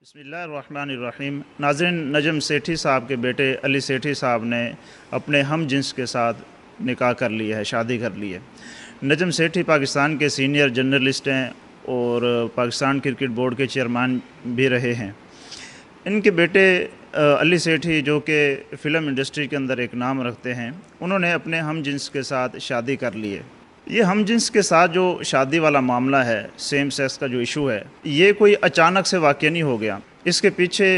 बिस्मिल्लाहिर्रहमानिर्रहीम। नाज़रीन, नजम सेठी साहब के बेटे अली सेठी साहब ने अपने हम जिन्स के साथ निकाह कर लिया है, शादी कर ली है। नजम सेठी पाकिस्तान के सीनियर जर्नलिस्ट हैं और पाकिस्तान क्रिकेट बोर्ड के चेयरमैन भी रहे हैं। इनके बेटे अली सेठी, जो कि फ़िल्म इंडस्ट्री के अंदर एक नाम रखते हैं, उन्होंने अपने हम जिन्स के साथ शादी कर ली है। ये हम जिन्स के साथ जो शादी वाला मामला है, सेम सेक्स का जो इशू है, ये कोई अचानक से वाक़या नहीं हो गया। इसके पीछे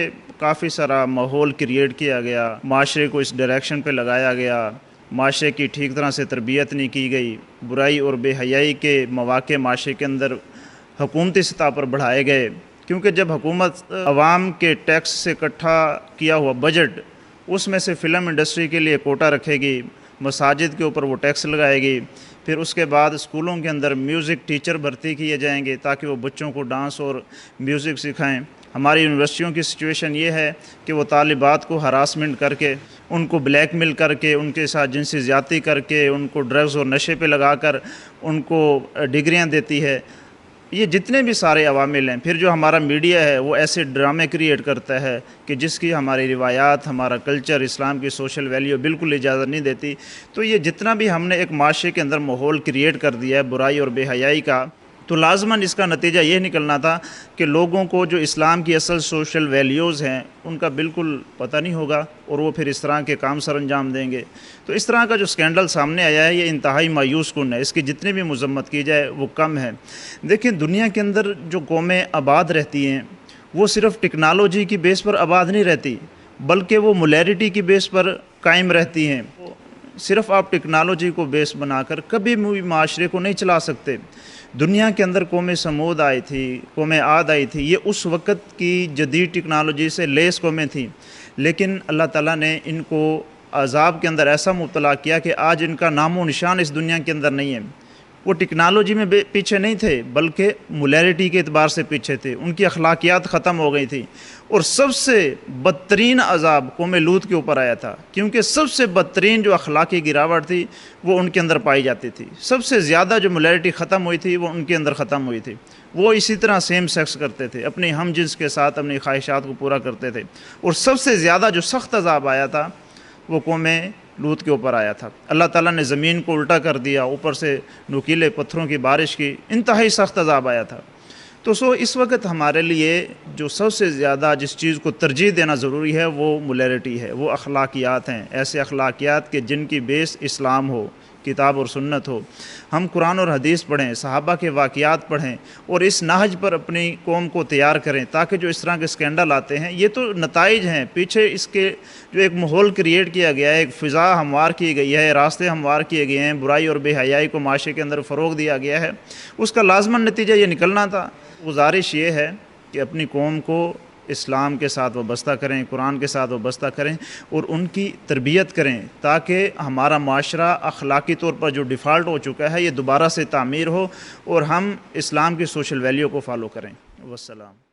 काफ़ी सारा माहौल क्रिएट किया गया, माशरे को इस डायरेक्शन पे लगाया गया, माशरे की ठीक तरह से तरबियत नहीं की गई, बुराई और बेहयाई के मौक़े माशरे के अंदर हुकूमती सतह पर बढ़ाए गए। क्योंकि जब हुकूमत अवाम के टैक्स से इकट्ठा किया हुआ बजट, उसमें से फ़िल्म इंडस्ट्री के लिए कोटा रखेगी, मसाजिद के ऊपर वो टैक्स लगाएगी, फिर उसके बाद स्कूलों के अंदर म्यूज़िक टीचर भर्ती किए जाएंगे ताकि वो बच्चों को डांस और म्यूज़िक सिखाएं। हमारी यूनिवर्सिटियों की सिचुएशन ये है कि वो तालिबात को हरासमेंट करके, उनको ब्लैकमेल करके, उनके साथ जिनसी ज़्यादती करके, उनको ड्रग्स और नशे पे लगाकर उनको डिग्रियां देती है। ये जितने भी सारे अवामिल हैं। फिर जो हमारा मीडिया है वो ऐसे ड्रामे क्रिएट करता है कि जिसकी हमारी रिवायात, हमारा कल्चर, इस्लाम की सोशल वैल्यू बिल्कुल इजाज़त नहीं देती। तो ये जितना भी हमने एक माशरे के अंदर माहौल क्रिएट कर दिया है बुराई और बेहयाई का, तो लाजमन इसका नतीजा ये निकलना था कि लोगों को जो इस्लाम की असल सोशल वैल्यूज़ हैं उनका बिल्कुल पता नहीं होगा और वो फिर इस तरह के काम सर अंजाम देंगे। तो इस तरह का जो स्कैंडल सामने आया है ये इंतहाई मायूस कुन है। इसकी जितनी भी मजम्मत की जाए वो कम है। देखिए, दुनिया के अंदर जो कौमें आबाद रहती हैं वो सिर्फ़ टेक्नोलॉजी की बेस पर आबाद नहीं रहती, बल्कि वो मोलैरिटी की बेस पर कायम रहती हैं। सिर्फ़ आप टेक्नोलॉजी को बेस बनाकर कभी भी माशरे को नहीं चला सकते। दुनिया के अंदर कौमें समूद आई थी, कौमें आद आई थी, ये उस वक़्त की जदीद टेक्नोलॉजी से लेस कौमें थी, लेकिन अल्लाह ताला ने इनको अज़ाब के अंदर ऐसा मुब्तला किया कि आज इनका नामो निशान इस दुनिया के अंदर नहीं है। वो टेक्नोलॉजी में पीछे नहीं थे, बल्कि मोलैरिटी के एतबार से पीछे थे। उनकी अखलाकियात ख़त्म हो गई थी और सबसे बदतरीन अज़ाब कौम लूत के ऊपर आया था, क्योंकि सबसे बदतरीन जो अखलाकी गिरावट थी वो उनके अंदर पाई जाती थी। सबसे ज़्यादा जो मोलैरिटी ख़त्म हुई थी वो उनके अंदर ख़त्म हुई थी। वो इसी तरह सेम सेक्स करते थे, अपने हम जिन्स के साथ अपनी ख्वाहिशात को पूरा करते थे। और सबसे ज़्यादा जो सख्त अज़ाब आया था वो कौम लूत के ऊपर आया था। अल्लाह ताला ने ज़मीन को उल्टा कर दिया, ऊपर से नुकीले पत्थरों की बारिश की, इंतहाई सख्त अज़ाब आया था। तो इस वक्त हमारे लिए जो सबसे ज़्यादा जिस चीज़ को तरजीह देना ज़रूरी है वो मोलैरिटी है, वो अखलाकियात हैं। ऐसे अखलाकियात के जिनकी बेस इस्लाम हो, किताब और सुन्नत हो। हम कुरान और हदीस पढ़ें, सहाबा के वाक़यात पढ़ें और इस नहज पर अपनी कौम को तैयार करें, ताकि जो इस तरह के स्कैंडल आते हैं ये तो नताइज हैं। पीछे इसके जो एक माहौल क्रिएट किया गया है, एक फ़िज़ा हमवार की गई है, रास्ते हमवार किए गए हैं, बुराई और बेहयाई को माशरे के अंदर फ़रोग़ दिया गया है, उसका लाज़मन नतीजा ये निकलना था। गुजारिश ये है कि अपनी कौम को इस्लाम के साथ वाबस्ता करें, कुरान के साथ वाबस्ता करें और उनकी तरबियत करें, ताकि हमारा माशरा अखलाकी तौर पर जो डिफ़ॉल्ट हो चुका है ये दोबारा से तामीर हो और हम इस्लाम की सोशल वैल्यू को फ़ॉलो करें। वस्सलाम।